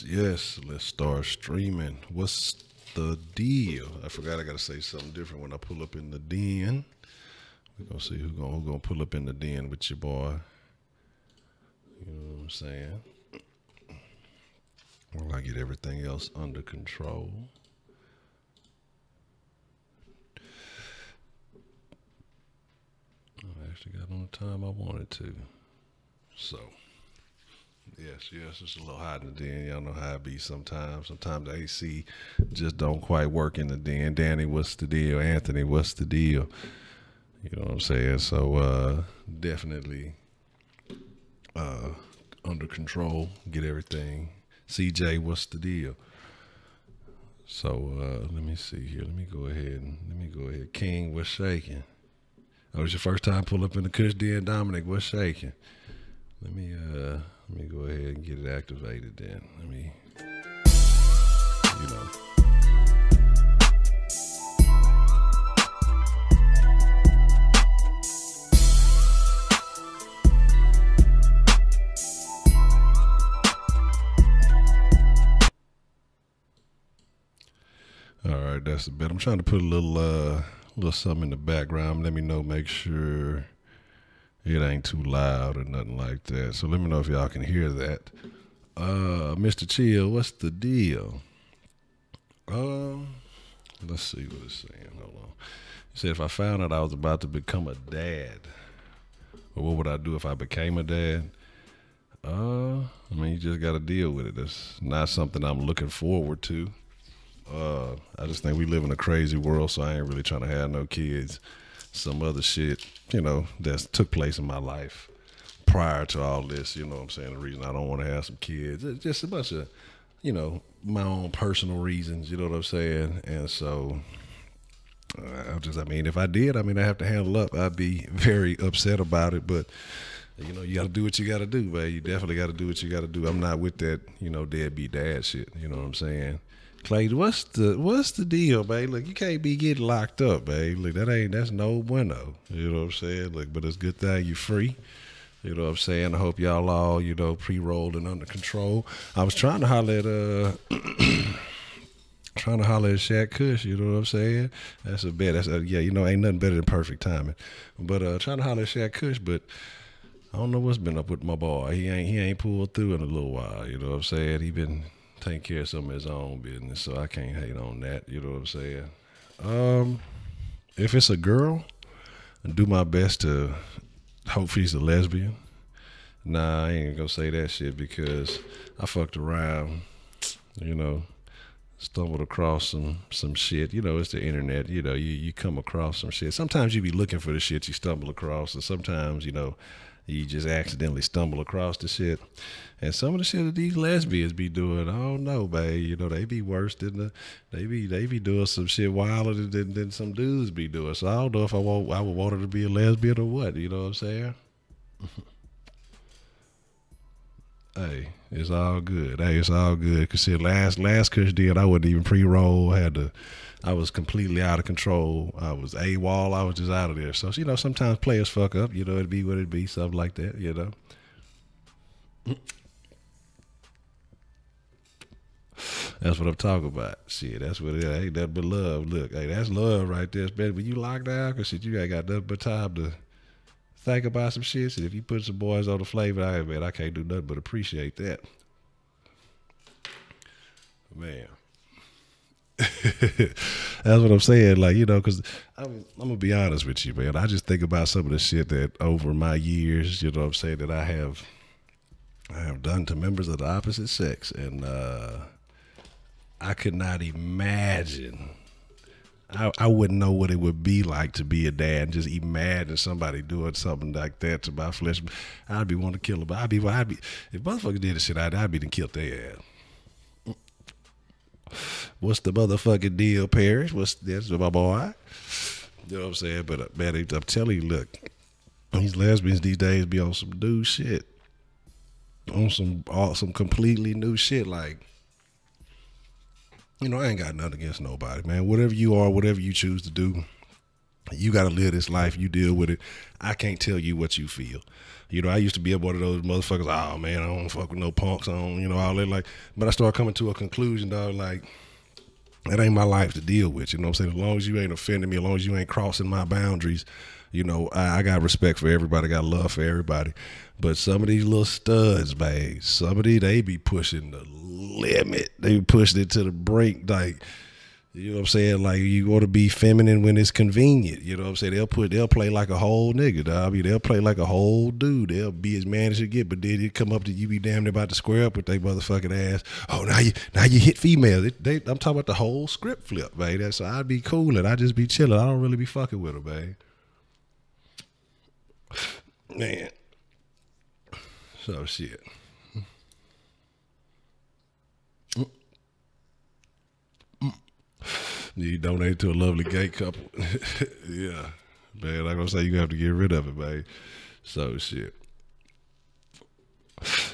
yes. Let's start streaming. What's the deal? I forgot I gotta say something different when I pull up in the den. We're gonna see who gonna pull up in the den with your boy. You know what I'm saying? While I get everything else under control. I actually got on the time I wanted to. So, yes, it's a little hot in the den. Y'all know how it be sometimes. Sometimes the AC just don't quite work in the den. Danny, what's the deal? Anthony, what's the deal? You know what I'm saying? So, definitely under control. Get everything. CJ, what's the deal? So, let me see here. Let me go ahead. King, what's shaking? Oh, it's your first time pull up in the Kush den, Dominic. What's shaking? Let me go ahead and get it activated then. Let me, you know. All right, that's the bit. I'm trying to put a little something in the background. Let me know, make sure it ain't too loud or nothing like that. So let me know if y'all can hear that. Mr. Chill, what's the deal? Let's see what it's saying. Hold on. It said if I found out I was about to become a dad, or what would I do if I became a dad? I mean, you just got to deal with it. It's not something I'm looking forward to. I just think we live in a crazy world, so I ain't really trying to have no kids. Some other shit, you know, that took place in my life prior to all this, you know what I'm saying? The reason I don't want to have some kids, it's just a bunch of, you know, my own personal reasons, you know what I'm saying? And so, I mean, if I did, I mean, I have to handle up. I'd be very upset about it, but you know, you got to do what you got to do, man. You definitely got to do what you got to do. I'm not with that, you know, deadbeat dad shit, you know what I'm saying? Clay, what's the deal, babe? Look, you can't be getting locked up, babe. Look, that's no bueno. You know what I'm saying? Look, but it's a good thing you free. You know what I'm saying? I hope y'all all, you know, pre-rolled and under control. I was trying to holler at Shaq Kush, you know what I'm saying? That's a bet. Yeah, you know, ain't nothing better than perfect timing. But trying to holler at Shaq Kush, but I don't know what's been up with my boy. He ain't pulled through in a little while, you know what I'm saying? He been taking care of some of his own business, so I can't hate on that, you know what I'm saying? If it's a girl, I do my best to hope she's a lesbian. Nah, I ain't gonna say that shit because I fucked around, you know, stumbled across some shit. You know, it's the internet, you know, you come across some shit. Sometimes you be looking for the shit you stumble across, and sometimes, you know, you just accidentally stumble across the shit. And some of the shit that these lesbians be doing, I don't know, babe. You know, they be worse than they be doing some shit wilder than some dudes be doing. So I don't know if I would want her to be a lesbian or what. You know what I'm saying? Hey, it's all good. Hey, it's all good. Cause see, last Kush did, I wasn't even pre-roll. I was completely out of control. I was AWOL. I was just out of there. So, you know, sometimes players fuck up. You know, it'd be what it be, something like that, you know. That's what I'm talking about. Shit, that's what it is. Ain't nothing but love. Look, hey, that's love right there. Especially when you locked down, because shit, you ain't got nothing but time to think about some shit. So if you put some boys on the flavor, I can't do nothing but appreciate that. Man. That's what I'm saying. Like, you know, because I'm going to be honest with you, man. I just think about some of the shit that over my years, you know what I'm saying, that I have done to members of the opposite sex. And I could not imagine. I wouldn't know what it would be like to be a dad and just imagine somebody doing something like that to my flesh. I'd be wanting to kill them. I'd be if motherfuckers did this shit, I'd be to kill their ass. What's the motherfucking deal, Parrish? That's my boy? You know what I'm saying? But man, I'm telling you, look, these lesbians these days be on some new shit, on some completely new shit. Like, you know, I ain't got nothing against nobody, man. Whatever you are, whatever you choose to do, you got to live this life. You deal with it. I can't tell you what you feel. You know, I used to be one of those motherfuckers. Oh man, I don't fuck with no punks. I don't, you know, all that. Like, but I started coming to a conclusion, dog. Like, that ain't my life to deal with. You know what I'm saying? As long as you ain't offending me, as long as you ain't crossing my boundaries, you know, I got respect for everybody, got love for everybody. But some of these little studs, man, some of these, they be pushing the limit. They be pushing it to the brink. Like, you know what I'm saying? Like, you want to be feminine when it's convenient. You know what I'm saying? They'll play like a whole nigga, dog. I mean, they'll play like a whole dude. They'll be as man as you get, but then you come up to you, be damn near about to square up with their motherfucking ass. Oh, now you hit females. I'm talking about the whole script flip, man. So I'd be coolin'. I just be chilling. I don't really be fucking with them, man. Man. So shit. You donate to a lovely gay couple. Yeah. Man, I'm gonna say you have to get rid of it, man. So shit.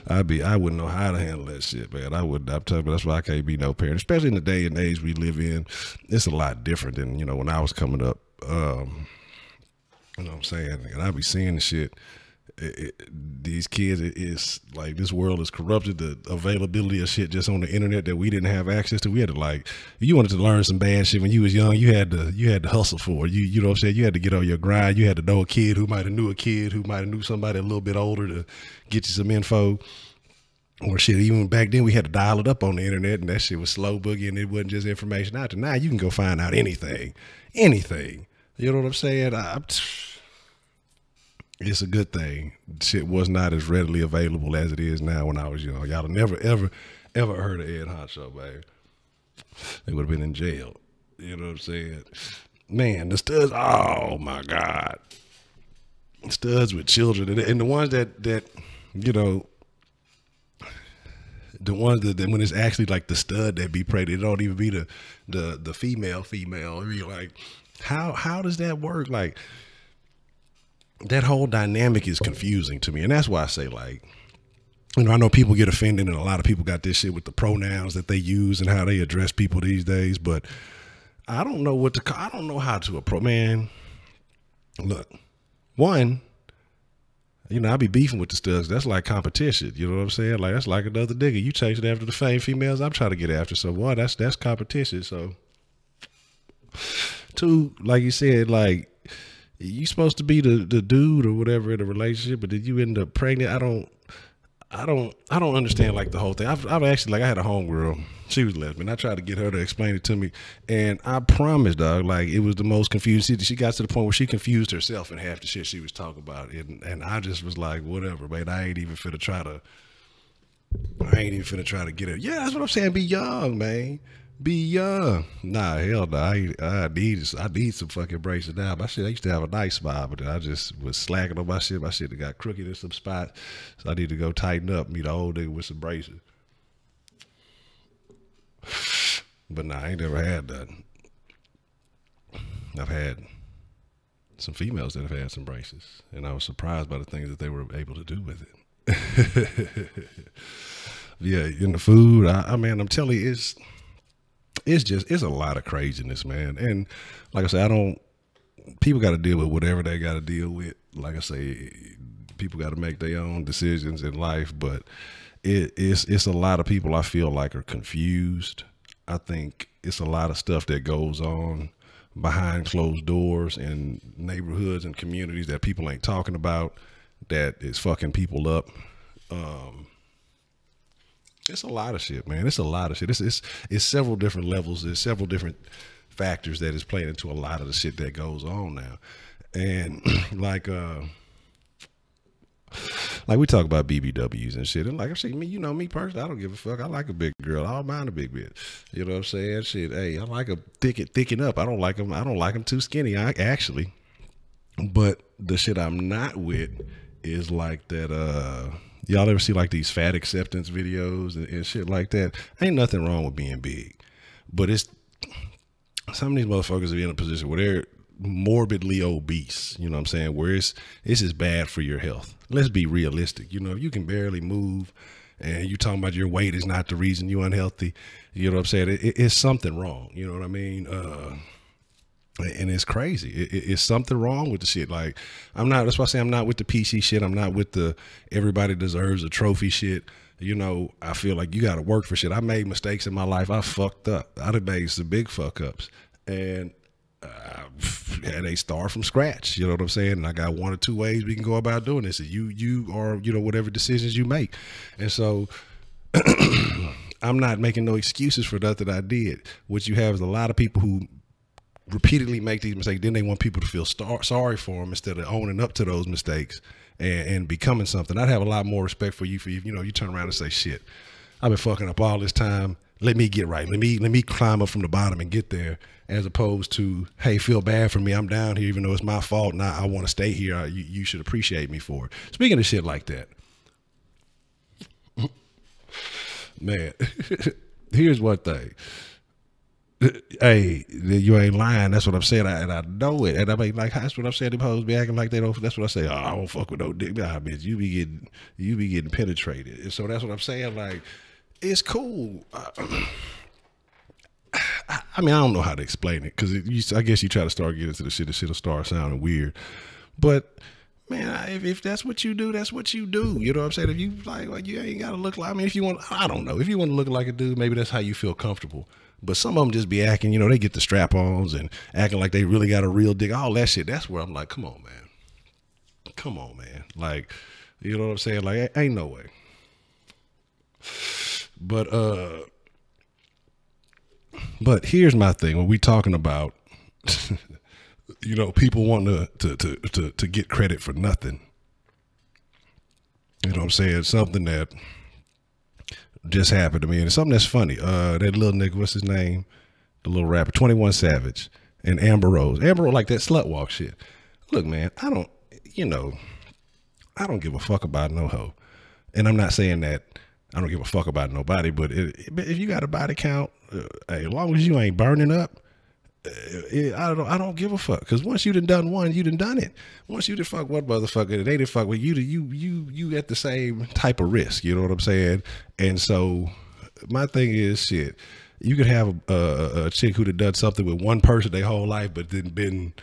I wouldn't know how to handle that shit, man. I'm telling you, that's why I can't be no parent. Especially in the day and age we live in. It's a lot different than, you know, when I was coming up. You know what I'm saying? And I be seeing the shit. These kids, it's like this world is corrupted. The availability of shit just on the internet that we didn't have access to. We had to, like, if you wanted to learn some bad shit when you was young, you had to hustle for it. You know what I'm saying? You had to get on your grind. You had to know a kid who might have knew somebody a little bit older to get you some info. Or shit, even back then we had to dial it up on the internet, and that shit was slow boogie, and it wasn't just information out there. Now you can go find out anything. You know what I'm saying? It's a good thing. Shit was not as readily available as it is now when I was young. Y'all have never, ever heard of Ed Honcho, baby. They would have been in jail. You know what I'm saying? Man, the studs, oh my God. Studs with children. And the ones that you know, the ones that when it's actually like the stud that be pregnant, it don't even be the female. I mean, like, how does that work? Like, that whole dynamic is confusing to me. And that's why I say, like, you know, I know people get offended, and a lot of people got this shit with the pronouns that they use and how they address people these days, but I don't know I don't know how to approach, man. Look, one, you know, I be beefing with the studs. That's like competition. You know what I'm saying? Like, that's like another nigga. You chasing after the same females I'm trying to get after. So, boy, that's competition. So, two, like you said, like, you supposed to be the dude or whatever in a relationship, but did you end up pregnant? I don't understand, like, the whole thing. I've actually, like, I had a homegirl. She was lesbian. I tried to get her to explain it to me, and I promise, dog, like, it was the most confused. She got to the point where she confused herself in half the shit she was talking about, and I just was like, whatever, man. I ain't even finna try to get it. Yeah, that's what I'm saying. Be young, man. Be young. Nah, hell no. I need some fucking braces now. My shit, I used to have a nice smile, but I just was slacking on my shit. My shit got crooked in some spots, so I need to go tighten up, meet an old nigga with some braces. But nah, I ain't never had that. I've had some females that have had some braces, and I was surprised by the things that they were able to do with it. Yeah, in the food, I mean, I'm telling you, it's a lot of craziness, man. And like I said, people got to deal with whatever they got to deal with. Like I say, people got to make their own decisions in life, but it's a lot of people I feel like are confused. I think it's a lot of stuff that goes on behind closed doors in neighborhoods and communities that people ain't talking about, that is fucking people up. It's a lot of shit, man. It's a lot of shit. It's several different levels. There's several different factors that is playing into a lot of the shit that goes on now. And like we talk about BBWs and shit. And like I say, me personally, I don't give a fuck. I like a big girl. I don't mind a big bitch. You know what I'm saying? Shit. Hey, I like them thicken up. I don't like them too skinny. Actually. But the shit I'm not with is like that, y'all ever see like these fat acceptance videos and shit like that? Ain't nothing wrong with being big, but it's some of these motherfuckers are in a position where they're morbidly obese. You know what I'm saying? Where it's just bad for your health. Let's be realistic. You know, if you can barely move and you talking about your weight is not the reason you're unhealthy, you know what I'm saying? It's something wrong. You know what I mean? And it's crazy. It's something wrong with the shit. Like, I'm not, that's why I say I'm not with the PC shit. I'm not with the everybody deserves a trophy shit. You know, I feel like you got to work for shit. I made mistakes in my life. I fucked up. I done made some big fuck ups. And and they start from scratch. You know what I'm saying? And I got one or two ways we can go about doing this. You are, you know, whatever decisions you make. And so I'm not making no excuses for nothing I did. What you have is a lot of people who repeatedly make these mistakes. Then they want people to feel sorry for them instead of owning up to those mistakes and becoming something. I'd have a lot more respect for you you know, you turn around and say, shit, I've been fucking up all this time. Let me get right. Let me climb up from the bottom and get there, as opposed to, hey, feel bad for me. I'm down here, even though it's my fault. And I want to stay here. You should appreciate me for it. Speaking of shit like that, man, here's one thing. Hey, you ain't lying. That's what I'm saying. And I know it. And I mean, like, that's what I'm saying. Them hoes be acting like they don't. That's what I say. Oh, I don't fuck with no dick. Nah, bitch, you be getting penetrated. And so that's what I'm saying. Like, it's cool. I mean, I don't know how to explain it because I guess you try to start getting into the shit'll start sounding weird. But man, if that's what you do, that's what you do. You know what I'm saying? If you like you ain't gotta look like. I mean, if you want, I don't know. If you want to look like a dude, maybe that's how you feel comfortable. But some of them just be acting, you know, they get the strap-ons and acting like they really got a real dick. All that shit. That's where I'm like, come on, man. Come on, man. Like, you know what I'm saying? Like, ain't no way. But here's my thing. When we talking about, you know, people want to get credit for nothing. You know what I'm saying? Something that just happened to me, and it's something that's funny. That little nigga, what's his name? The little rapper, 21 Savage, and Amber Rose. Amber Rose, like that slut walk shit. Look, man, I don't give a fuck about no hoe. And I'm not saying that I don't give a fuck about nobody, but if you got a body count, hey, as long as you ain't burning up, I don't give a fuck. Because once you done one, you done it. Once you done fuck one motherfucker, they done fuck with you. You at the same type of risk. You know what I'm saying? And so my thing is, shit, you could have a chick who'd have done something with one person their whole life, but then been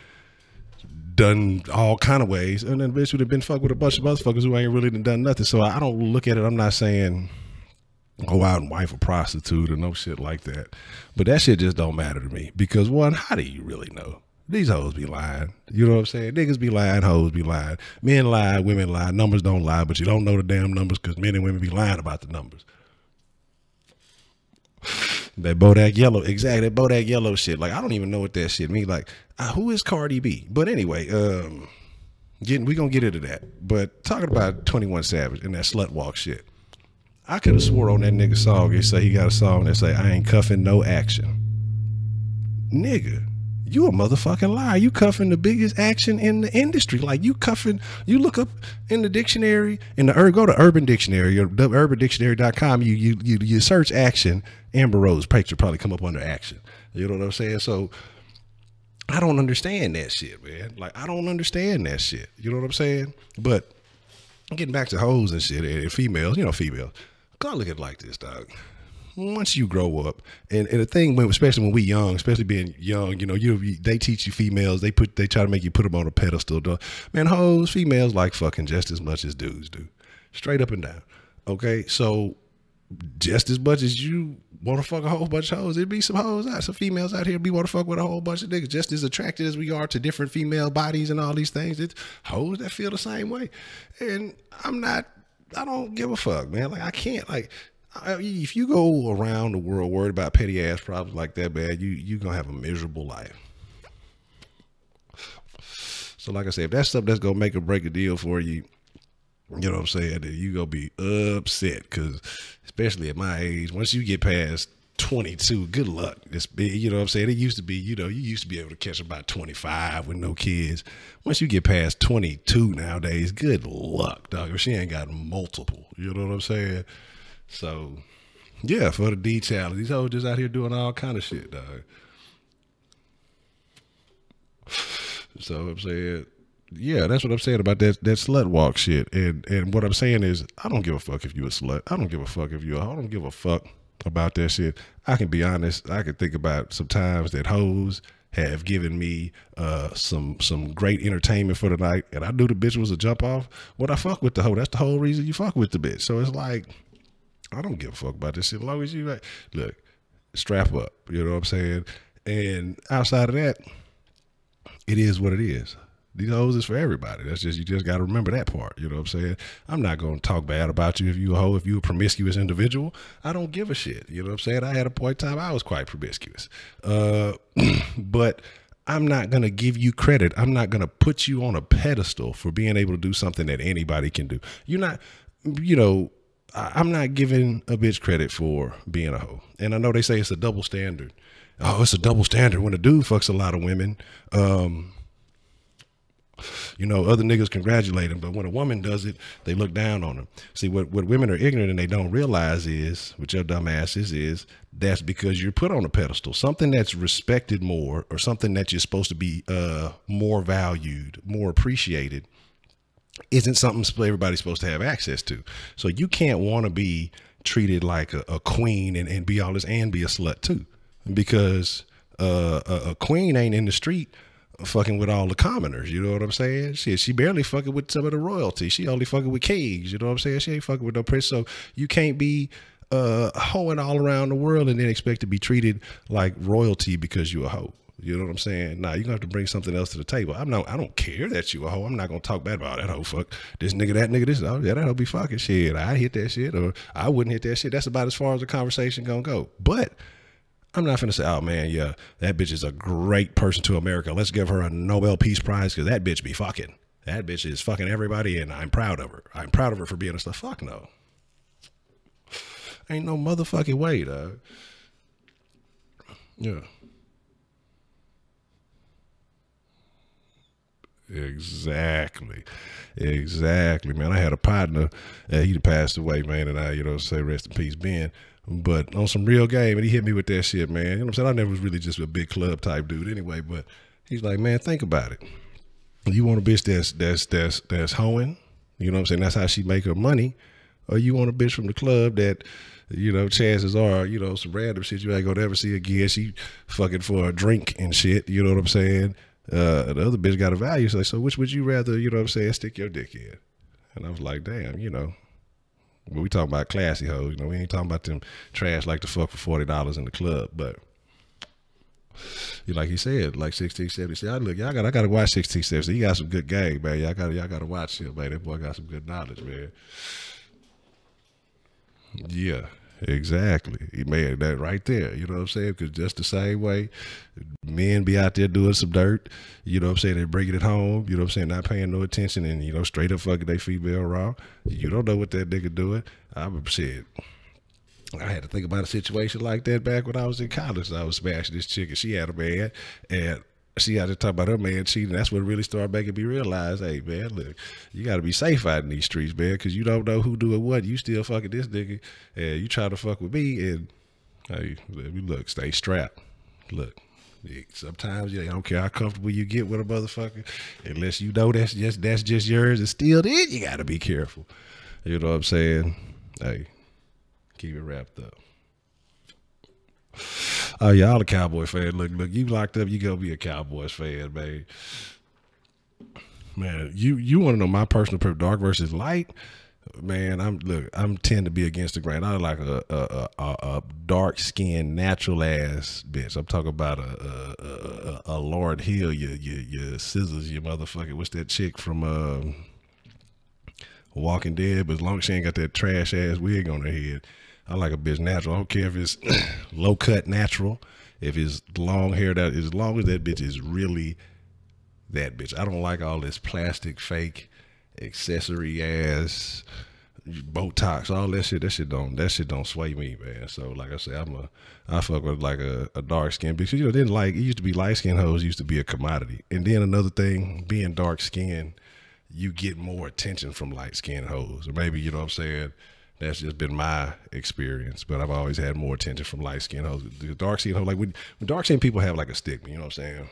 done all kind of ways, and then bitch would have been fucked with a bunch of motherfuckers who ain't really done nothing. So I don't look at it. I'm not saying go out and wife a prostitute or no shit like that, but that shit just don't matter to me, because one, how do you really know? These hoes be lying. You know what I'm saying? Niggas be lying, hoes be lying, men lie, women lie, numbers don't lie, but you don't know the damn numbers because men and women be lying about the numbers. That Bodak Yellow, exactly, that Bodak Yellow shit. Like, I don't even know what that shit means. Like, who is Cardi B? But anyway, we gonna get into that. But talking about 21 Savage and that slut walk shit, I could have swore on that nigga song, they say he got a song that say, I ain't cuffing no action. Nigga, you a motherfucking liar. You cuffing the biggest action in the industry. Like, you look up in the dictionary, go to Urban Dictionary or urbandictionary.com, you search action, Amber Rose picture probably come up under action. You know what I'm saying? So I don't understand that shit, man. Like, I don't understand that shit. You know what I'm saying? But getting back to hoes and shit and females, you know, females, gotta look at it like this, dog. Once you grow up, and the thing, especially when we young, especially being young, you know, they teach you females, they try to make you put them on a pedestal. Man, hoes, females like fucking just as much as dudes do, straight up and down. Okay, so just as much as you want to fuck a whole bunch of hoes, there'd be some females out here want to fuck with a whole bunch of niggas. Just as attracted as we are to different female bodies and all these things, it's hoes that feel the same way. And I don't give a fuck, man. Like, I can't, like, if you go around the world worried about petty ass problems like that, man, you gonna have a miserable life. So like I said, if that's something that's gonna make or break a deal for you, you know what I'm saying, then you gonna be upset, because especially at my age, once you get past 22, good luck. You know what I'm saying? It used to be, you know, you used to be able to catch about 25 with no kids. Once you get past 22 nowadays, good luck, dog. If she ain't got multiple, you know what I'm saying? So, yeah, for the D challenge, these hoes just out here doing all kind of shit, dog. So I'm saying, yeah, that's what I'm saying about that slut walk shit. And what I'm saying is, I don't give a fuck if you a slut. I don't give a fuck if you I don't give a fuck about that shit. I can be honest. I can think about some times that hoes have given me some great entertainment for the night, and I knew the bitch was a jump off, I fuck with the hoe. That's the whole reason you fuck with the bitch. So it's like, I don't give a fuck about this shit. As long as you like, look, strap up. You know what I'm saying? And outside of that, it is what it is. These hoes is for everybody. That's just, you just got to remember that part. You know what I'm saying? I'm not going to talk bad about you if you a hoe, if you a promiscuous individual. I don't give a shit. You know what I'm saying? I had a point in time I was quite promiscuous. But I'm not going to give you credit. I'm not going to put you on a pedestal for being able to do something that anybody can do. You're not, you know, I'm not giving a bitch credit for being a hoe. And I know they say it's a double standard. Oh, it's a double standard when a dude fucks a lot of women. You know, other niggas congratulate him, but when a woman does it, they look down on him. See, what women are ignorant and they don't realize is, what your dumb asses is, that's because you're put on a pedestal. Something that's respected more, or something that you're supposed to be more valued, more appreciated, isn't something everybody's supposed to have access to. So you can't want to be treated like a queen and be all this and be a slut too, because a queen ain't in the street fucking with all the commoners, you know what I'm saying? She barely fucking with some of the royalty. She only fucking with kings, you know what I'm saying? She ain't fucking with no prince. So you can't be hoeing all around the world and then expect to be treated like royalty because you a hoe. You know what I'm saying? Nah, you're gonna have to bring something else to the table. I don't care that you a hoe. I'm not gonna talk bad about that hoe. Fuck this nigga, that nigga, this. Oh yeah, that hoe be fucking shit. I hit that shit, or I wouldn't hit that shit. That's about as far as the conversation gonna go. But I'm not finna say, oh man, yeah, that bitch is a great person to America. Let's give her a Nobel Peace Prize because that bitch be fucking. That bitch is fucking everybody, and I'm proud of her. I'm proud of her for being a stuff. Fuck no. Ain't no motherfucking way, dog. Yeah. Exactly, man. I had a partner, he passed away, man, and I, you know, say rest in peace, Ben. But on some real game, and he hit me with that shit, man. You know what I'm saying? I never was really just a big club type dude, anyway. But he's like, man, think about it. You want a bitch that's hoeing, you know what I'm saying? That's how she make her money, or you want a bitch from the club that, you know, chances are, you know, some random shit you ain't gonna ever see again. She fucking for a drink and shit. You know what I'm saying? The other bitch got a value. So which would you rather, you know what I'm saying, stick your dick in? And I was like, damn, you know, well, we talking about classy hoes, you know, we ain't talking about them trash like the fuck for $40 in the club. But like he said, like 16, 17, see, look, I gotta watch 16, 17. He got some good game, man. Y'all gotta watch him, man. That boy got some good knowledge, man. Yeah. Exactly. He made that right there. You know what I'm saying? Because just the same way men be out there doing some dirt, you know what I'm saying? They're bringing it home, you know what I'm saying? Not paying no attention and, you know, straight up fucking they female raw. You don't know what that nigga doing. I'm shit. I had to think about a situation like that back when I was in college. I was smashing this chick and she had a man, and she had to talk about her man cheating. That's what really started making me realize, hey man, look, you got to be safe out in these streets, man, because you don't know who doing what. You still fucking this nigga, and you try to fuck with me, and hey, let me look, stay strapped. Look, sometimes you don't care how comfortable you get with a motherfucker, unless you know that's just yours, and still then you got to be careful. You know what I'm saying? Hey, keep it wrapped up. Oh, y'all a Cowboy fan. Look, you locked up, you gonna be a Cowboys fan, man. Man, you want to know my personal preference, dark versus light? Man, I'm tend to be against the grain. I like a dark skinned, natural ass bitch. I'm talking about a Lord Hill, your scissors, your motherfucker. What's that chick from Walking Dead? But as long as she ain't got that trash ass wig on her head. I like a bitch natural. I don't care if it's low cut natural, if it's long hair, that as long as that bitch is really that bitch. I don't like all this plastic fake accessory ass Botox, all that shit. That shit don't sway me, man. So like I said, I fuck with like a dark skin, because you know, then like it used to be light skin hoes used to be a commodity. And then another thing, being dark skinned, you get more attention from light skinned hoes. Or maybe, you know what I'm saying, that's just been my experience, but I've always had more attention from light skinned hoes. The dark skinned hoes, like when dark skinned people have like a stigma, you know what I'm saying?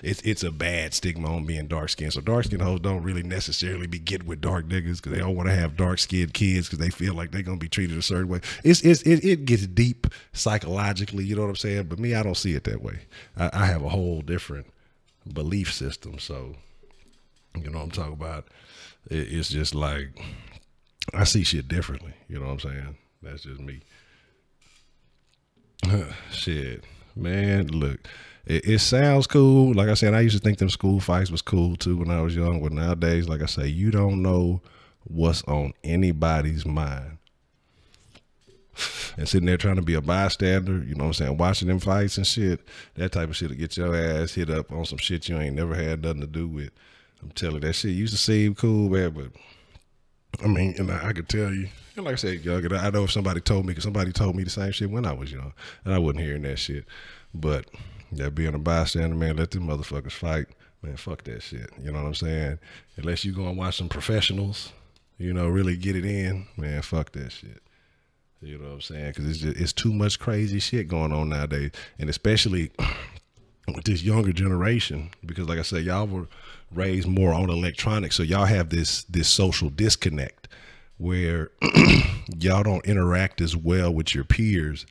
It's a bad stigma on being dark skinned. So dark skinned hoes don't really necessarily be getting with dark niggas because they don't want to have dark skinned kids because they feel like they're gonna be treated a certain way. It gets deep psychologically, you know what I'm saying? But me, I don't see it that way. I have a whole different belief system. So you know what I'm talking about? It's just like I see shit differently. You know what I'm saying? That's just me. Shit, man. Look, it sounds cool. Like I said, I used to think them school fights was cool too when I was young. But nowadays, like I say, you don't know what's on anybody's mind. And sitting there trying to be a bystander, you know what I'm saying, watching them fights and shit, that type of shit will get your ass hit up on some shit you ain't never had nothing to do with. I'm telling you, that shit used to seem cool, man, but I mean, and I could tell you, and like I said, young, I know if somebody told me, because somebody told me the same shit when I was young, and I wasn't hearing that shit. But that being a bystander, man, let them motherfuckers fight. Man, fuck that shit. You know what I'm saying? Unless you go and watch some professionals, you know, really get it in, man, fuck that shit. You know what I'm saying? Because it's too much crazy shit going on nowadays. And especially with this younger generation, because like I said, y'all were raised more on electronics. So y'all have this social disconnect where y'all don't interact as well with your peers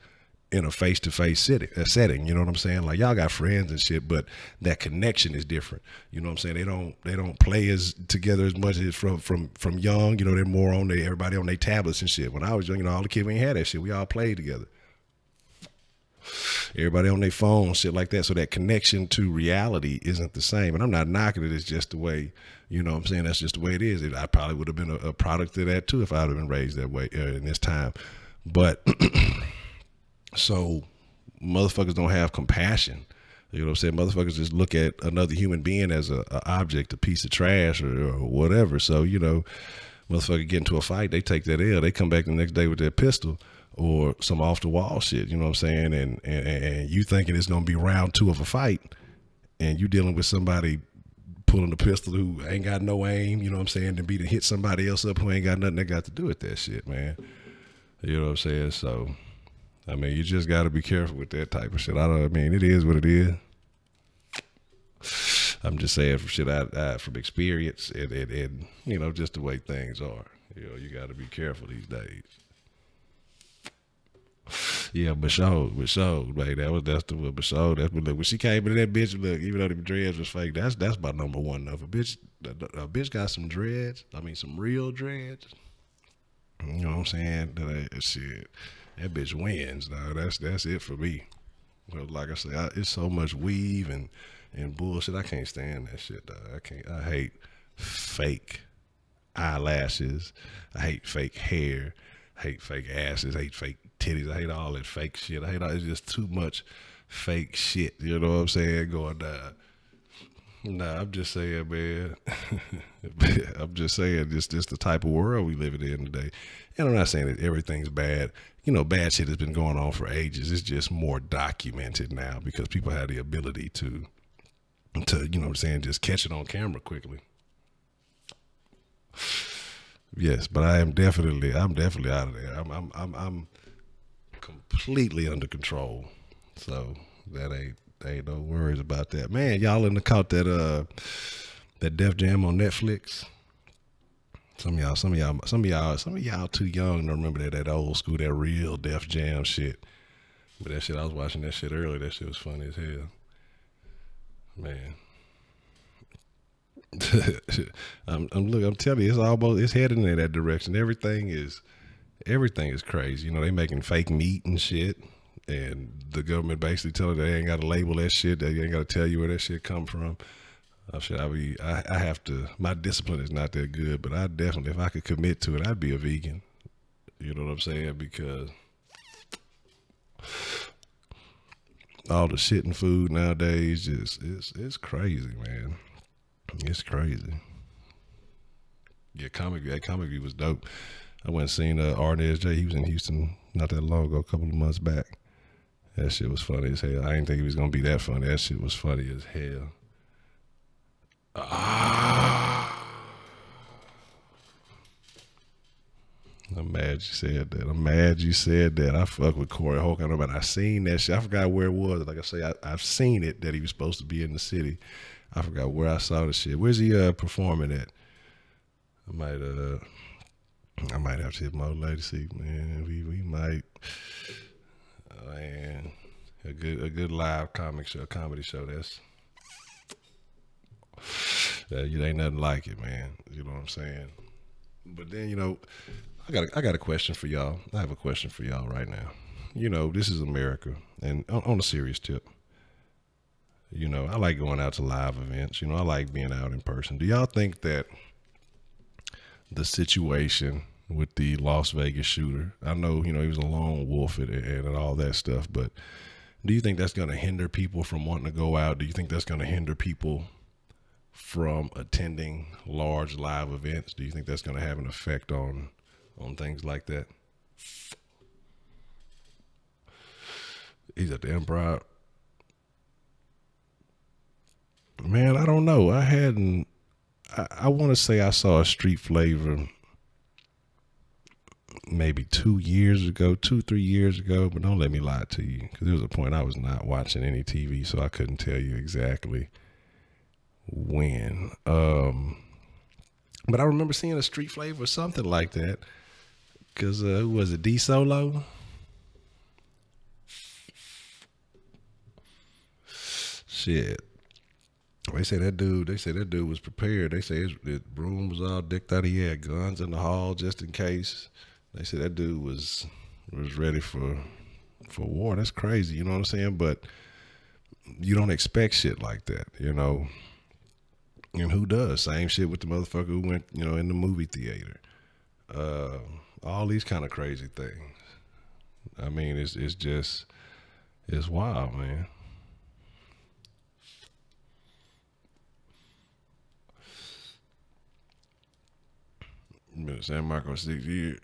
in a face-to-face setting. You know what I'm saying? Like y'all got friends and shit, but that connection is different. You know what I'm saying? They don't play as together as much as from young. You know, they're more on everybody on their tablets and shit. When I was young, you know, all the kids, we ain't had that shit. We all played together. Everybody on their phone, shit like that. So that connection to reality isn't the same. And I'm not knocking it. It's just the way, you know what I'm saying? That's just the way it is. I probably would have been a product of that too if I would have been raised that way in this time. But so motherfuckers don't have compassion. You know what I'm saying? Motherfuckers just look at another human being as a object, a piece of trash or whatever. So, you know, motherfucker get into a fight, they take that L. They come back the next day with their pistol or some off the wall shit, you know what I'm saying? And you thinking it's gonna be round 2 of a fight, and you dealing with somebody pulling a pistol who ain't got no aim, you know what I'm saying, to be to hit somebody else up who ain't got nothing that got to do with that shit, man. You know what I'm saying? So I mean, you just gotta be careful with that type of shit. I mean, it is what it is. I'm just saying from shit I from experience and you know, just the way things are. You know, you gotta be careful these days. Yeah, but sure, man, that's the one. But sure, that's look when she came into that bitch. Look, even though the dreads was fake, that's my number one. If a bitch got some dreads, I mean some real dreads. You know what I'm saying? That shit, that bitch wins. Now that's it for me. Well, like I said, it's so much weave and bullshit. I can't stand that shit, dog. I hate fake eyelashes. I hate fake hair. I hate fake asses. I hate fake titties. I hate all that fake shit. It's just too much fake shit. You know what I'm saying? Going down. Nah, I'm just saying, man. I'm just saying, this the type of world we live in today. And I'm not saying that everything's bad. You know, bad shit has been going on for ages. It's just more documented now because people have the ability to you know what I'm saying, just catch it on camera quickly. Yes, but I'm definitely out of there. I'm completely under control. So that ain't no worries about that. Man, y'all in the caught that Def Jam on Netflix. Some of y'all too young to remember that old school, that real Def Jam shit. But that shit, I was watching that shit earlier. That shit was funny as hell. Man. I'm telling you, it's heading in that direction. Everything is crazy. You know, they making fake meat and shit, and the government basically telling they ain't got to label that shit. They ain't got to tell you where that shit come from. I have to. My discipline is not that good, but I definitely, if I could commit to it, I'd be a vegan. You know what I'm saying? Because all the shit in food nowadays it's crazy, man. It's crazy. Yeah, Comic View was dope. I went and seen Arnez J. He was in Houston not that long ago, a couple of months back. That shit was funny as hell. I didn't think he was gonna be that funny. That shit was funny as hell. I'm mad you said that. I'm mad you said that. I fuck with Corey Holcomb, but I seen that shit. I forgot where it was. Like I say, I've seen it that he was supposed to be in the city. I forgot where I saw the shit. Where's he performing at? I might have to hit my old lady see, man. We might, man. A good live comic show, comedy show. You ain't nothing like it, man. You know what I'm saying? But then, you know, I got a question for y'all. I have a question for y'all right now. You know, this is America, and on a serious tip, you know, I like going out to live events. You know, I like being out in person. Do y'all think that the situation with the Las Vegas shooter, I know, you know, he was a lone wolf and all that stuff, but do you think that's going to hinder people from wanting to go out? Do you think that's going to hinder people from attending large live events? Do you think that's going to have an effect on things like that? He's at the Improv. Man, I don't know. I want to say I saw a Street Flavor maybe 2 years ago, 3 years ago, but don't let me lie to you, because there was a point I was not watching any TV, so I couldn't tell you exactly when. But I remember seeing a Street Flavor or something like that, because who was it, D Solo? Shit. They say that dude was prepared. They say his room was all decked out. He had guns in the hall just in case. They said that dude was ready for war. That's crazy, you know what I'm saying? But you don't expect shit like that, you know. And who does? Same shit with the motherfucker who went, you know, in the movie theater. All these kind of crazy things. I mean, it's wild, man. Been in San Marcos 6 years.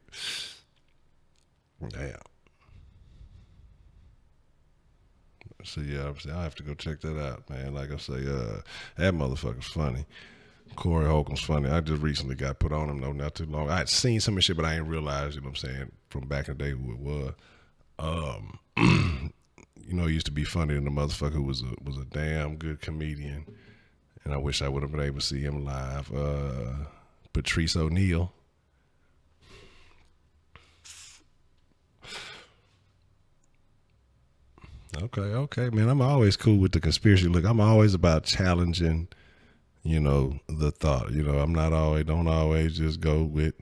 Damn. So yeah, I have to go check that out, man. Like I say, that motherfucker's funny. Corey Holcomb's funny. I just recently got put on him though, not too long. I had seen some of the shit, but I ain't realized, you know what I'm saying, from back in the day who it was. You know, he used to be funny, and the motherfucker who was a damn good comedian. And I wish I would have been able to see him live. Patrice O'Neal. Okay, man. I'm always cool with the conspiracy. Look, I'm always about challenging, you know, the thought. You know, don't always just go with,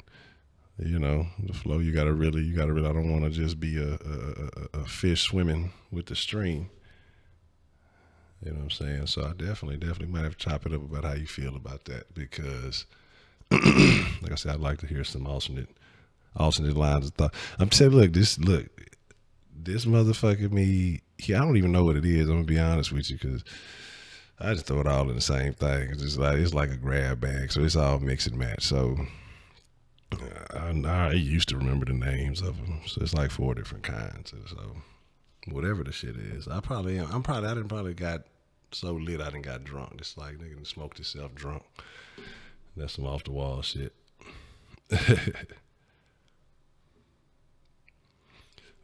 you know, the flow. You gotta really, I don't want to just be a fish swimming with the stream. You know what I'm saying? So I definitely might have to chop it up about how you feel about that, because like I said, I'd like to hear some alternate lines of thought. I'm saying, look, this motherfucker me. I don't even know what it is. I'm gonna be honest with you, because I just throw it all in the same thing. It's like a grab bag, so it's all mix and match. So I used to remember the names of them. So it's like 4 different kinds. So whatever the shit is, I didn't probably got so lit I didn't got drunk. It's like nigga smoked himself drunk. That's some off the wall shit.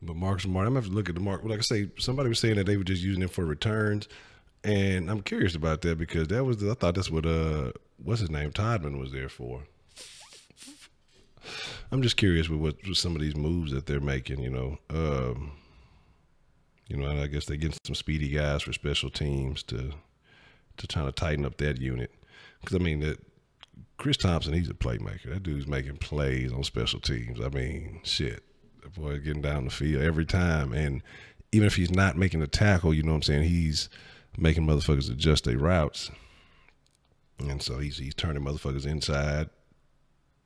But Marcus Smart, I'm gonna have to look at the mark. Like I say, somebody was saying that they were just using it for returns, and I'm curious about that, because I thought that's what what's his name, Todman, was there for. I'm just curious with what some of these moves that they're making, you know. You know, and I guess they get some speedy guys for special teams to try to tighten up that unit. Because I mean that Chris Thompson, he's a playmaker. That dude's making plays on special teams. I mean, shit. That boy getting down the field every time. And even if he's not making a tackle, you know what I'm saying, he's making motherfuckers adjust their routes. And so he's turning motherfuckers inside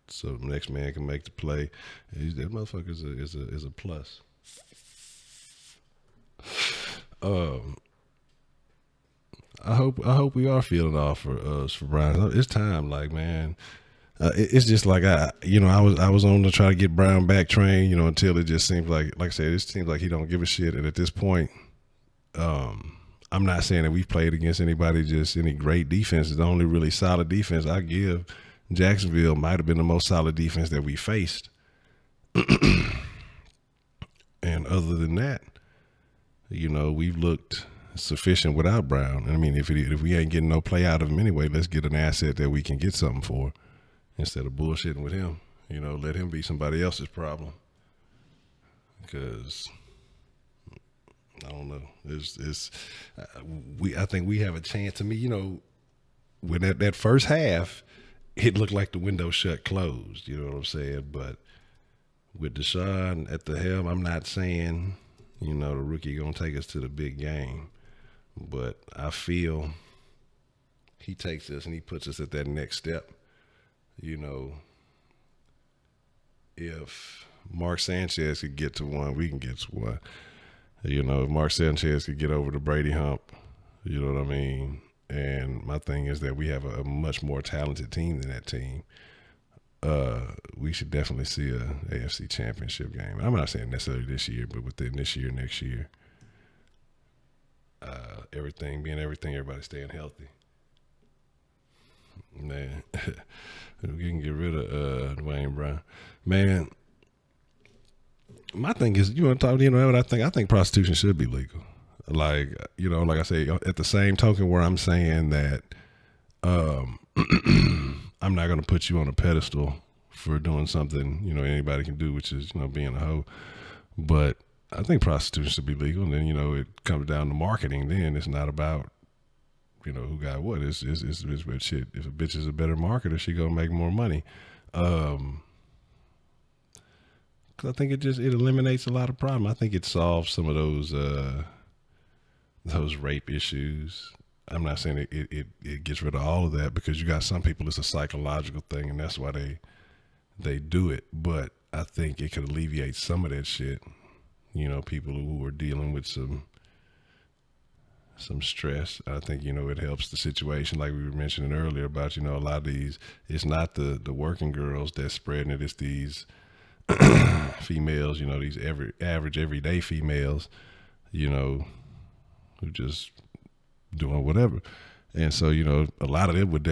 so the next man can make the play. That motherfucker is a plus. I hope we are feeling off for Brown. It's time, like, man. It's just like I was on to try to get Brown back trained, you know, until it just seems like I said, it seems like he don't give a shit. And at this point, I'm not saying that we've played against anybody, just any great defense. The only really solid defense I give Jacksonville might have been the most solid defense that we faced. And other than that, we've looked sufficient without Brown. I mean, if we ain't getting no play out of him anyway, let's get an asset that we can get something for instead of bullshitting with him. Let him be somebody else's problem. Because I don't know. I think we have a chance. To me, when that first half, it looked like the window shut closed. You know what I'm saying? But with Deshaun at the helm, I'm not saying, the rookie gonna take us to the big game. But I feel he takes us and he puts us at that next step. If Mark Sanchez could get to one, we can get to one. If Mark Sanchez could get over the Brady hump, you know what I mean? And my thing is that we have a much more talented team than that team. We should definitely see a AFC championship game. I'm not saying necessarily this year, but within this year, next year. Everything, everybody staying healthy. Man, we can get rid of Dwayne Brown. Man, my thing is, what I think? I think prostitution should be legal. Like, like I say, at the same token where I'm saying that I'm not going to put you on a pedestal for doing something, anybody can do, which is, being a hoe. But I think prostitution should be legal. And then, it comes down to marketing. Then it's not about, who got what. It's shit. If a bitch is a better marketer, she going to make more money. Cause I think it eliminates a lot of problems. I think it solves some of those rape issues. I'm not saying it gets rid of all of that, because you got some people, it's a psychological thing, and that's why they do it. But I think it could alleviate some of that shit. People who are dealing with some stress. I think, it helps the situation, like we were mentioning earlier about, a lot of these, it's not the working girls that's spreading it, it's these females, these average everyday females, who just doing whatever. And so, a lot of them would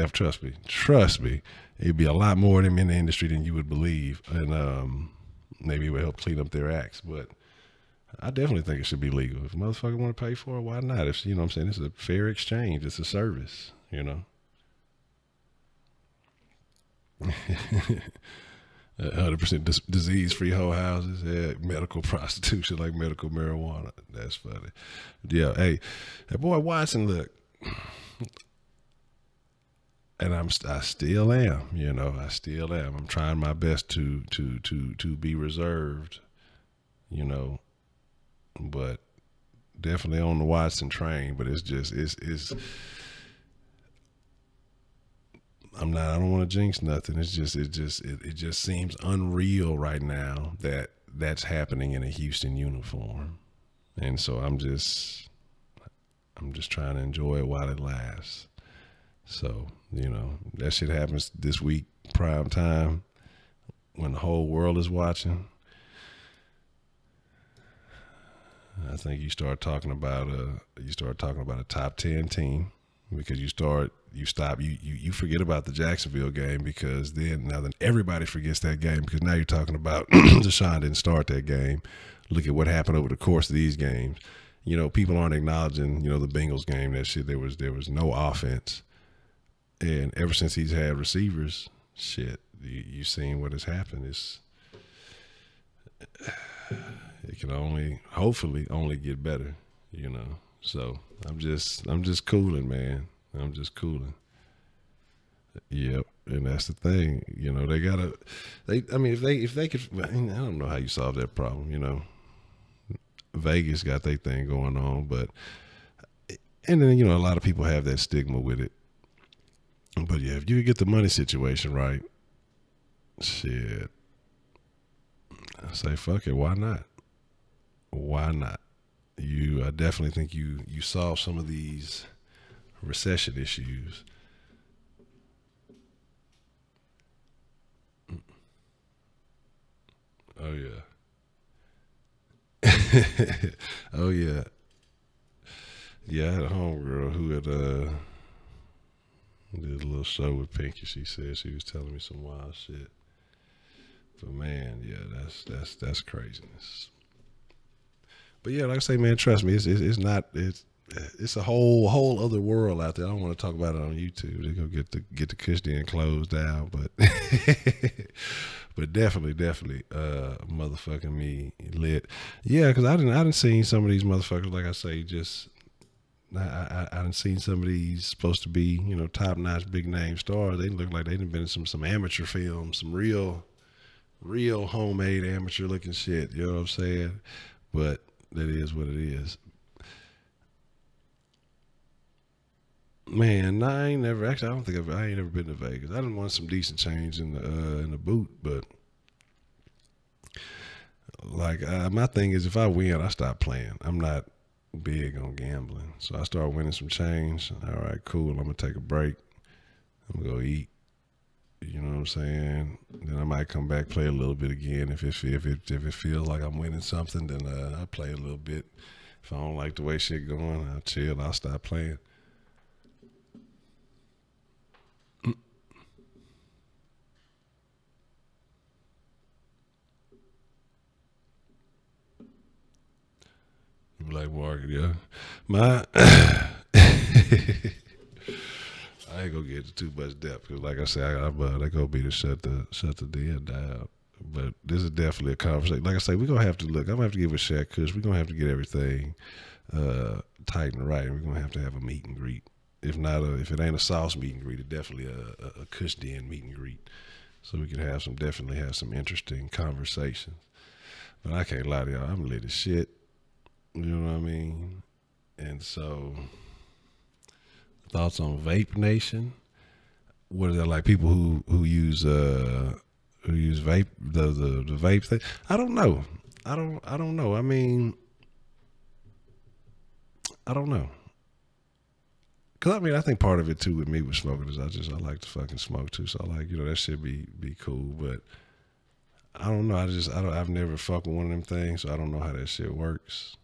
trust me, it'd be a lot more of them in the industry than you would believe. And maybe it would help clean up their acts. But I definitely think it should be legal. If a motherfucker want to pay for it, why not? If, what I'm saying, it's a fair exchange. It's a service, 100% disease-free whole houses. Yeah, medical prostitution, like medical marijuana. That's funny. Yeah, hey, that boy Watson, look, and I still am. I still am. I'm trying my best to be reserved. But definitely on the Watson train. But it's just I don't want to jinx nothing. It just seems unreal right now that that's happening in a Houston uniform. And so I'm just trying to enjoy it while it lasts. So, that shit happens this week, prime time, when the whole world is watching. I think you start talking about a top 10 team, because you forget about the Jacksonville game, because then everybody forgets that game, because now you're talking about Deshaun didn't start that game. Look at what happened over the course of these games. People aren't acknowledging, the Bengals game, that shit, there was no offense. And ever since he's had receivers, shit, you've seen what has happened. It can hopefully only get better, So I'm just cooling, man. I'm just cooling. Yep, and that's the thing. If they could, I don't know how you solve that problem. Vegas got their thing going on, and then a lot of people have that stigma with it. But yeah, if you get the money situation right, shit, I say fuck it. Why not? Why not? I definitely think you solve some of these recession issues. Oh yeah. Oh yeah. Yeah, I had a homegirl who had did a little show with Pinky. She said she was telling me some wild shit. But man, yeah, that's craziness. But yeah, like I say, man, trust me, it's not it's a whole other world out there. I don't want to talk about it on YouTube. They go get the Kush Den closed down, but but definitely, motherfucking me lit. Yeah, because I didn't seen some of these motherfuckers, like I say, just I done seen some of these supposed to be, you know, top notch big name stars. They look like they done been in some amateur films, some real homemade amateur looking shit. You know what I'm saying? But that is what it is. Man, nah, I ain't never actually. I don't think I ain't never been to Vegas. I done want some decent change in the boot, but like my thing is, if I win, I stop playing. I'm not big on gambling, so I start winning some change. All right, cool. I'm gonna take a break. I'm gonna go eat. You know what I'm saying? Then I might come back, play a little bit again. If it feels like I'm winning something, then I play a little bit. If I don't like the way shit going, I'll chill. I'll stop playing. Black market, yeah. My I ain't gonna get into too much depth because, like I said, they gonna be to shut the deal down. But this is definitely a conversation. Like I say, we're gonna have to look. I'm gonna have to give a shot, Kush. We're gonna have to get everything tight and right. We're gonna have a meet and greet. If not, if it ain't a sauce meet and greet, it's definitely a Kush Den meet and greet. So we can definitely have some interesting conversations. But I can't lie to y'all, I'm lit as shit. You know what I mean? And so, thoughts on Vape Nation? What are they like? People who use vape the vape thing? I don't know. I don't know. I mean, I don't know. Cause I mean, I think part of it too with me with smoking is I like to fucking smoke too. So I like, you know, that should be cool. But I don't know. I've never fucked with one of them things, so I don't know how that shit works.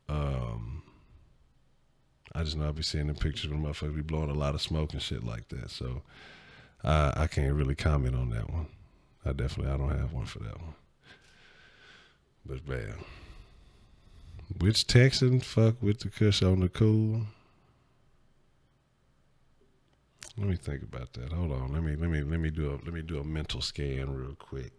I just know I be seeing the pictures when motherfuckers be blowing a lot of smoke and shit like that. So I can't really comment on that one. I don't have one for that one. But man, which Texan fuck with the Kush on the cool? Let me think about that. Hold on. Let me do a mental scan real quick.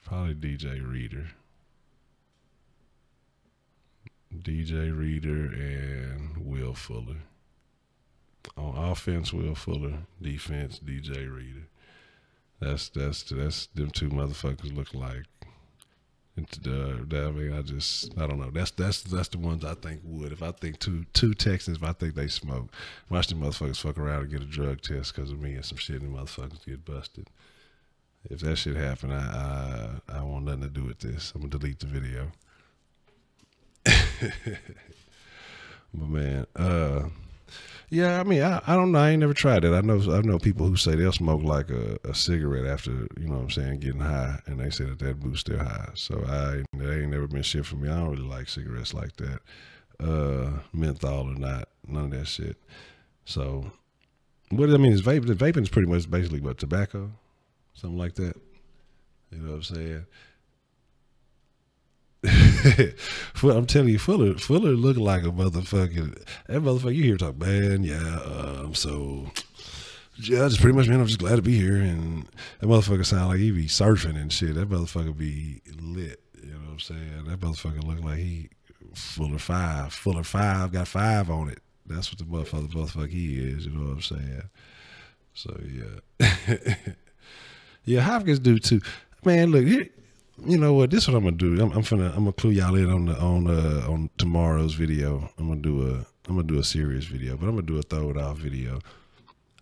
Probably DJ Reader and Will Fuller. On offense, Will Fuller. Defense, DJ Reader. That's them two motherfuckers look like. I mean, I don't know. That's the ones I think would. If I think two Texans, if I think they smoke, watch them motherfuckers fuck around and get a drug test because of me and some shit, and motherfuckers get busted. If that shit happen, I want nothing to do with this. I'm gonna delete the video. But man, yeah, I mean, I don't know. I ain't never tried it. I know people who say they'll smoke like a cigarette after, you know what I'm saying, getting high, and they say that boosts their high. So that ain't never been shit for me. I don't really like cigarettes like that, menthol or not, none of that shit. So, what I mean is vaping is pretty much basically what, tobacco, something like that. You know what I'm saying? I'm telling you, Fuller look like a motherfucking, that motherfucker you hear talk, man, yeah, so yeah, just pretty much, man, I'm just glad to be here. And that motherfucker sound like he be surfing and shit. That motherfucker be lit, you know what I'm saying? That motherfucker look like he Fuller 5 got 5 on it. That's what the motherfucker he is, you know what I'm saying? So yeah. Yeah, Hopkins do too. Man, look here. You know what? This is what I'm gonna do. I'm gonna clue y'all in on tomorrow's video. I'm gonna do a serious video, but I'm gonna do a throw it off video.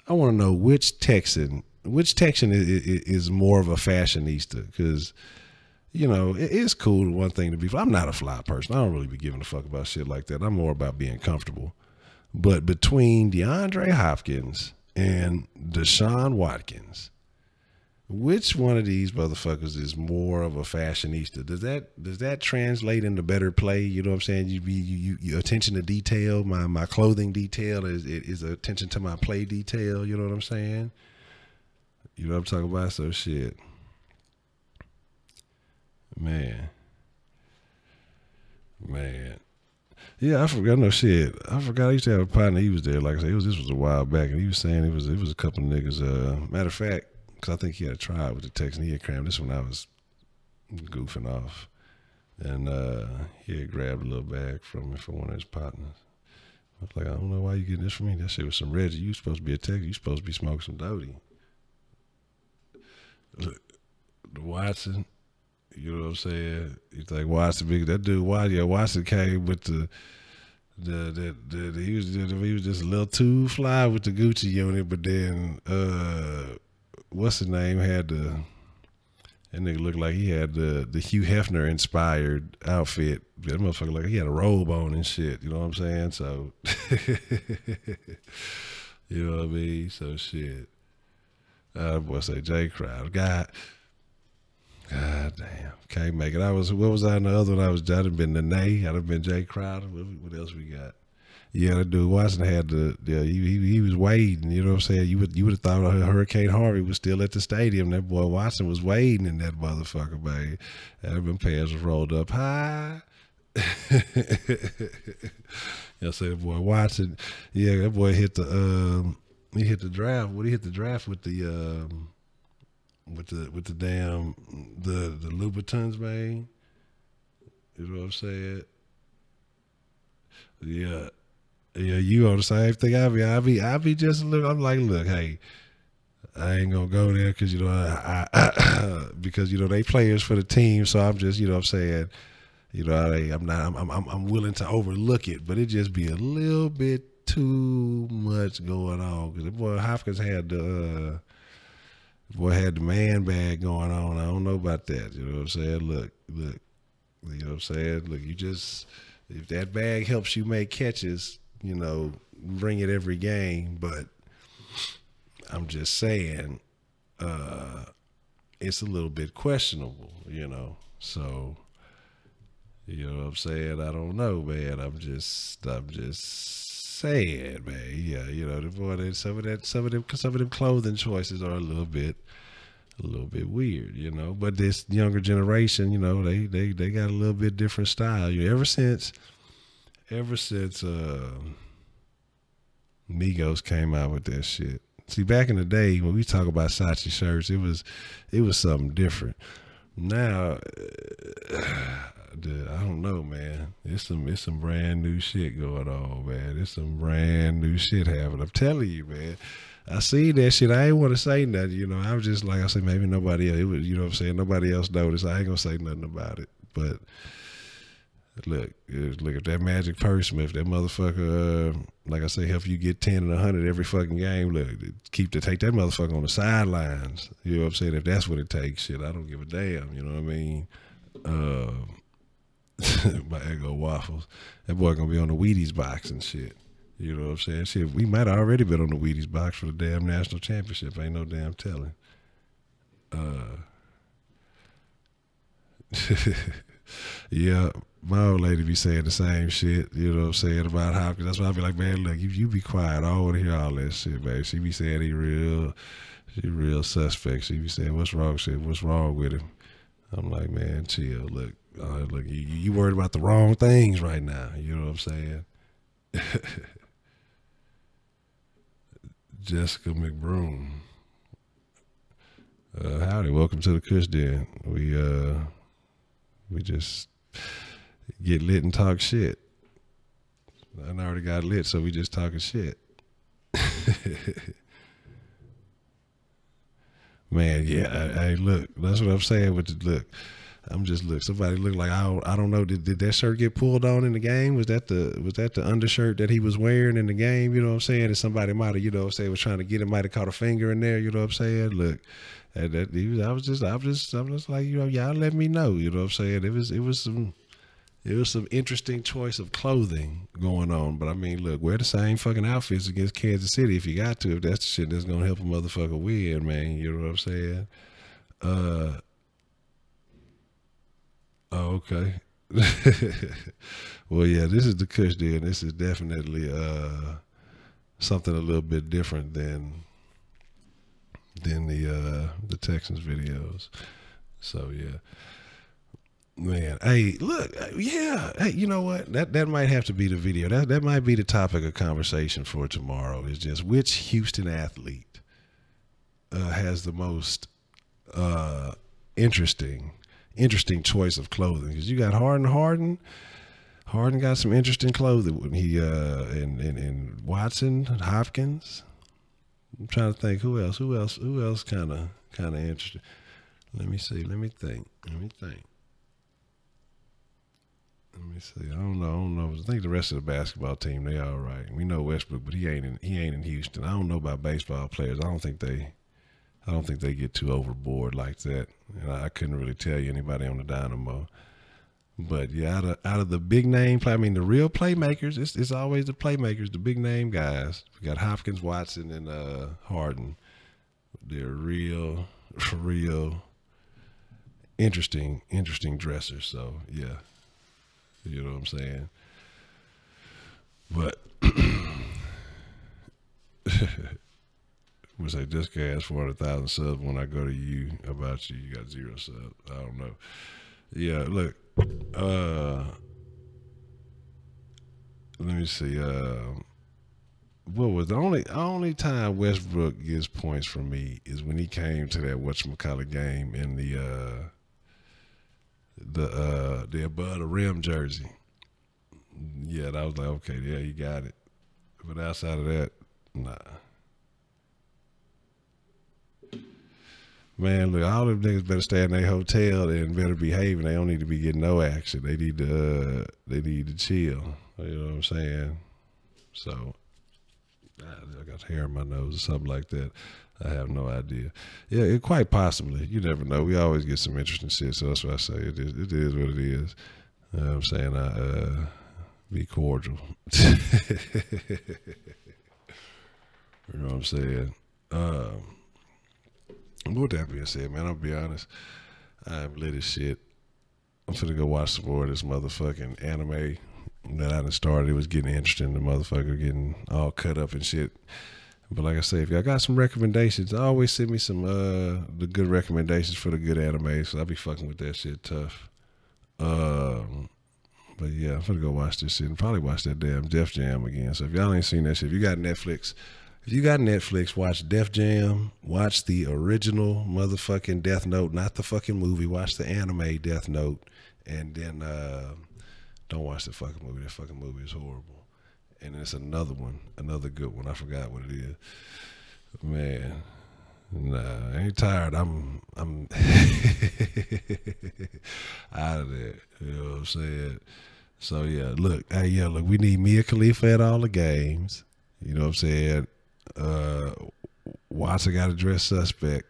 I want to know which Texan is more of a fashionista, because you know it's cool. One thing to be. I'm not a fly person. I don't really be giving a fuck about shit like that. I'm more about being comfortable. But between DeAndre Hopkins and Deshaun Watkins, which one of these motherfuckers is more of a fashionista? Does that translate into better play? You know what I'm saying? You attention to detail. My clothing detail is attention to my play detail. You know what I'm saying? You know what I'm talking about? So shit, man. Yeah, I forgot. No shit. I forgot. I used to have a partner. He was there. Like I said, this was a while back, and he was saying it was a couple of niggas. Matter of fact, because I think he had tried with the text, and he had crammed this when I was goofing off, and he had grabbed a little bag from me for one of his partners. I was like, I don't know why you getting this from me. That shit was some Reggie. You supposed to be a tech. You supposed to be smoking some Doty. Look, the Watson. You know what I'm saying? He's like Watson, big that dude. Watson came with he was just a little too fly with the Gucci unit, but then what's his name that nigga looked like he had the Hugh Hefner inspired outfit. That motherfucker like he had a robe on and shit. You know what I'm saying? So you know what I mean? So shit. Boy say J Crowd. God damn, can't make it. What was I in the other one? I'd have been Nene. I'd have been Jay Crowder. What else we got? Yeah, that dude Watson had he was waiting. You know what I'm saying? You would have thought Hurricane Harvey was still at the stadium. That boy Watson was waiting in that motherfucker, baby. And them pants was rolled up high. I say the boy Watson. Yeah, that boy hit the draft. What he hit the draft with the damn the Louboutins, man. You know what I'm saying? Yeah, you on the same thing. I be just look. I'm like, look, hey, I ain't gonna go there because because they players for the team. So I'm just, you know what I'm saying. I'm willing to overlook it, but it just be a little bit too much going on because the boy Hopkins had the man bag going on. I don't know about that. You know what I'm saying? Look. You know what I'm saying? Look, if that bag helps you make catches, bring it every game. But I'm just saying, it's a little bit questionable, So, you know what I'm saying? I don't know, man. I'm just saying, man. Yeah, the boy, some of them clothing choices are a little bit weird, But this younger generation, they got a little bit different style. Ever since Migos came out with that shit. See, back in the day when we talk about Sachi shirts, it was something different. Now, I don't know, man. It's some brand new shit going on, man. It's some brand new shit happening. I'm telling you, man. I see that shit. I ain't want to say nothing, I was just like I said, maybe nobody else. It was, what I'm saying, nobody else noticed. I ain't gonna say nothing about it. But look, if that magic person, if that motherfucker, like I say, help you get 10 and 100 every fucking game, look, take that motherfucker on the sidelines. You know what I'm saying? If that's what it takes, shit, I don't give a damn. You know what I mean? My Eggo waffles. That boy gonna be on the Wheaties box and shit. You know what I'm saying? Shit, we might have already been on the Wheaties box for the damn national championship. Ain't no damn telling. Yeah, my old lady be saying the same shit. You know what I'm saying about Hopkins. That's why I be like, man, look, you be quiet. I don't want to hear all that shit, man. She be saying she real suspect. She be saying, what's wrong with him? I'm like, man, chill. Look, you worried about the wrong things right now. You know what I'm saying? Jessica McBroom. Howdy, welcome to the Kush Den. We just get lit and talk shit. I already got lit, so we just talking shit. Man, yeah, hey, look, that's what I'm saying with the look. Somebody looked like I don't know. Did that shirt get pulled on in the game? Was that the undershirt that he was wearing in the game? You know what I'm saying? And somebody might have, was trying to get him, might have caught a finger in there. You know what I'm saying? Look, I was just like, y'all let me know. You know what I'm saying? It was some interesting choice of clothing going on. But I mean, look, wear the same fucking outfits against Kansas City if you got to. If that's the shit that's gonna help a motherfucker win, man. You know what I'm saying? Oh, okay. Well, yeah, this is the Kush deal. This is definitely something a little bit different than the Texans videos. So yeah, man. Hey, look, yeah. Hey, you know what? That might have to be the video. That might be the topic of conversation for tomorrow. Is just which Houston athlete has the most interesting choice of clothing? Because you got Harden. Harden got some interesting clothing when he and Watson, Hopkins. I'm trying to think who else kind of interesting. Let me see. Let me think. Let me see. I don't know. I think the rest of the basketball team, they all right. We know Westbrook, but he ain't in Houston. I don't know about baseball players. I don't think they get too overboard like that. And I couldn't really tell you anybody on the Dynamo. But yeah, out of the big name, I mean the real playmakers, it's always the playmakers, the big name guys. We got Hopkins, Watson, and Harden. They're real interesting dressers. So yeah, you know what I'm saying. But which I just got 400,000 subs. When I go to you about you, you got 0 subs. I don't know. Yeah, look. Let me see. What was the only time Westbrook gets points from me is when he came to that whatchamacallit game in the above the rim jersey. Yeah, that was like, okay, yeah, he got it. But outside of that, nah. Man, look, all them niggas better stay in their hotel and better behave, and they don't need to be getting no action. They need to chill. You know what I'm saying? So I got hair in my nose or something like that. I have no idea. Yeah, quite possibly. You never know. We always get some interesting shit, so that's what I say. It is what it is. I'm saying be cordial. You know what I'm saying? With that being said, man, I'll be honest. I'm lit as shit. I'm finna go watch some more of this motherfucking anime that I done started. It was getting interesting. The motherfucker getting all cut up and shit. But like I say, if y'all got some recommendations, always send me some the good recommendations for the good anime. So I'll be fucking with that shit tough. But yeah, I'm finna go watch this shit and probably watch that damn Def Jam again. So if y'all ain't seen that shit, if you got Netflix, watch Def Jam. Watch the original motherfucking Death Note, not the fucking movie. Watch the anime Death Note, and then don't watch the fucking movie. That fucking movie is horrible. And it's another one, another good one. I forgot what it is. Man, nah, I ain't tired. I'm out of there. You know what I'm saying? So yeah, look, we need Mia Khalifa at all the games. You know what I'm saying? Watson got to dress suspect,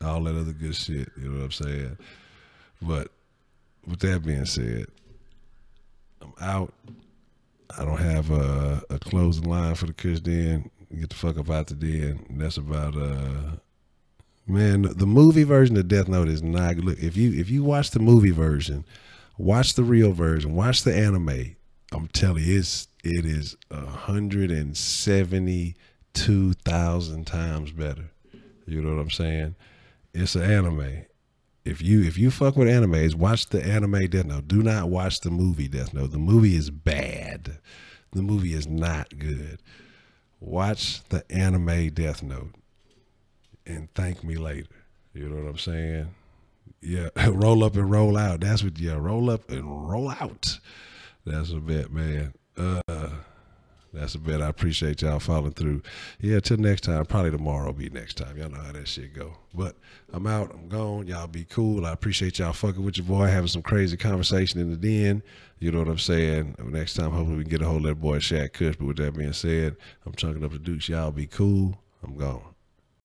all that other good shit. You know what I'm saying? But with that being said, I'm out. I don't have a closing line for the Kush Den. Get the fuck up out the den. That's about man. The movie version of Death Note is not good. Look, if you watch the movie version, watch the real version, watch the anime. I'm telling you, it is 172,000 times better. You know what I'm saying? It's an anime. If you fuck with animes, watch the anime Death Note. Do not watch the movie Death Note. The movie is bad. The movie is not good. Watch the anime Death Note and thank me later. You know what I'm saying? Yeah, roll up and roll out. That's what. Yeah, roll up and roll out. That's a bet, man. That's a bet. I appreciate y'all following through. Yeah, till next time. Probably tomorrow will be next time. Y'all know how that shit go. But I'm out. I'm gone. Y'all be cool. I appreciate y'all fucking with your boy, having some crazy conversation in the den. You know what I'm saying? Next time, hopefully we can get a hold of that boy Shaq Kush. But with that being said, I'm chunking up the Dukes. Y'all be cool. I'm gone.